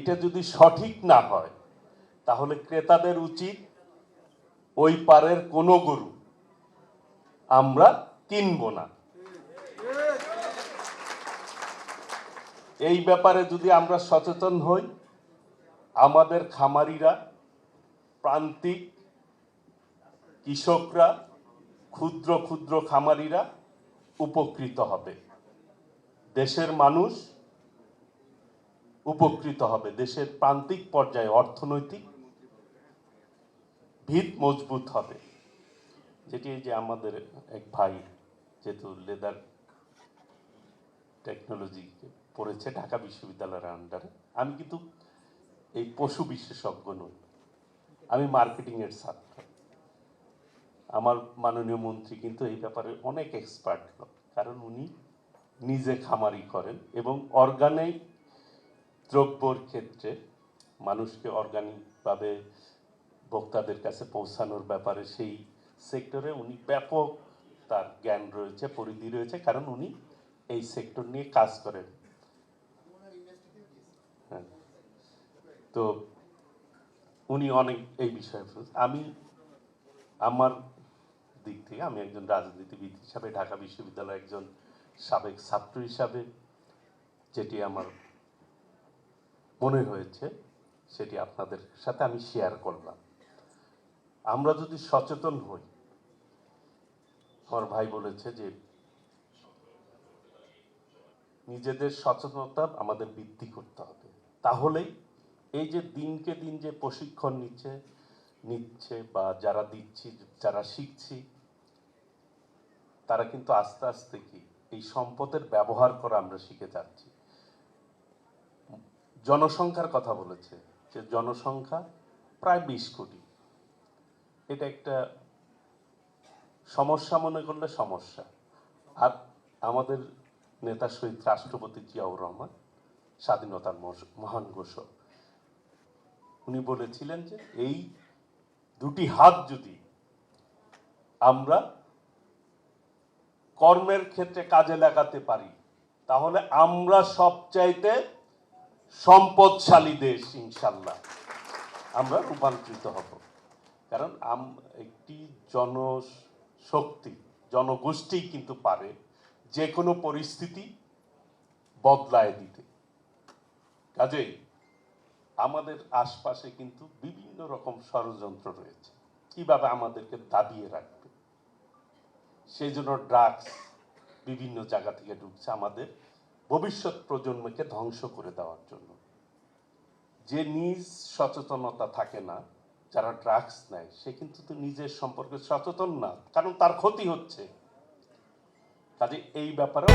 এটা যদি সঠিক না হয় তাহলে ক্রেতাদের উচিত ওই পারের কোনো গরু আমরা কিনব না। এই ব্যাপারে যদি আমরা সচেতন হই, আমাদের খামারিরা, প্রান্তিক কৃষকরা, ক্ষুদ্র ক্ষুদ্র খামারিরা উপকৃত হবে, দেশের মানুষ উপকৃত হবে, দেশের প্রান্তিক পর্যায়ে অর্থনৈতিক ভিত মজবুত হবে। যেটি যে আমাদের এক ভাই যেহেতু লেদার টেকনোলজি পড়েছে ঢাকা বিশ্ববিদ্যালয়ের আন্ডারে, আমি কিন্তু এই পশু বিশেষজ্ঞ নই, আমি মার্কেটিংয়ের ছাত্র। আমার মাননীয় মন্ত্রী কিন্তু এই ব্যাপারে অনেক এক্সপার্ট লোক, কারণ উনি নিজে খামারি করেন এবং অর্গানিক দ্রব্যর ক্ষেত্রে মানুষকে অর্গানিকভাবে ভোক্তাদের কাছে পৌঁছানোর ব্যাপারে সেই সেক্টরে উনি ব্যাপক তার জ্ঞান রয়েছে, পরিধি রয়েছে, কারণ উনি এই সেক্টর নিয়ে কাজ করেন। হ্যাঁ, তো উনি অনেক এই বিষয়ে, আমি আমার দিক থেকে আমি একজন রাজনীতিবিদ হিসাবে, ঢাকা বিশ্ববিদ্যালয়ের একজন সাবেক ছাত্র হিসাবে যেটি আমার মনে হয়েছে সেটি আপনাদের সাথে আমি শেয়ার করলাম। আমরা যদি সচেতন হই, আমার ভাই বলেছে যে নিজেদের সচেতনতা আমাদের বৃদ্ধি করতে হবে, তাহলেই এই যে দিনকে দিন যে প্রশিক্ষণ নিচ্ছে বা যারা দিচ্ছি, যারা শিখছি, তারা কিন্তু আস্তে আস্তে কি এই সম্পদের ব্যবহার করা আমরা শিখে যাচ্ছি। জনসংখ্যার কথা বলেছে যে জনসংখ্যা প্রায় 20 কোটি, এটা একটা সমস্যা মনে করলে সমস্যা। আর আমাদের নেতা শহীদ রাষ্ট্রপতি জিয়াউর রহমান, স্বাধীনতার মহান ঘোষক, উনি বলেছিলেন যে এই দুটি হাত যদি আমরা কর্মের ক্ষেত্রে কাজে লাগাতে পারি তাহলে আমরা সবচাইতে সম্পদশালী দেশ ইনশাল্লাহ আমরা রূপান্তরিত হব। কারণ একটি জনশক্তি, জনগোষ্ঠী কিন্তু পারে যে কোনো পরিস্থিতি বদলায় দিতে। কাজেই আমাদের আশপাশে কিন্তু বিভিন্ন রকম ষড়যন্ত্র রয়েছে কিভাবে আমাদেরকে দাবিয়ে রাখবে, সেই জন্য ড্রাগস বিভিন্ন জায়গা থেকে ঢুকছে আমাদের ভবিষ্যৎ প্রজন্মকে ধ্বংস করে দেওয়ার জন্য। যে নিজ সচেতনতা থাকে না, যারা ড্রাগস নেয় সে কিন্তু নিজের সম্পর্কে সচেতন না, কারণ তার ক্ষতি হচ্ছে। কাজে এই ব্যাপারে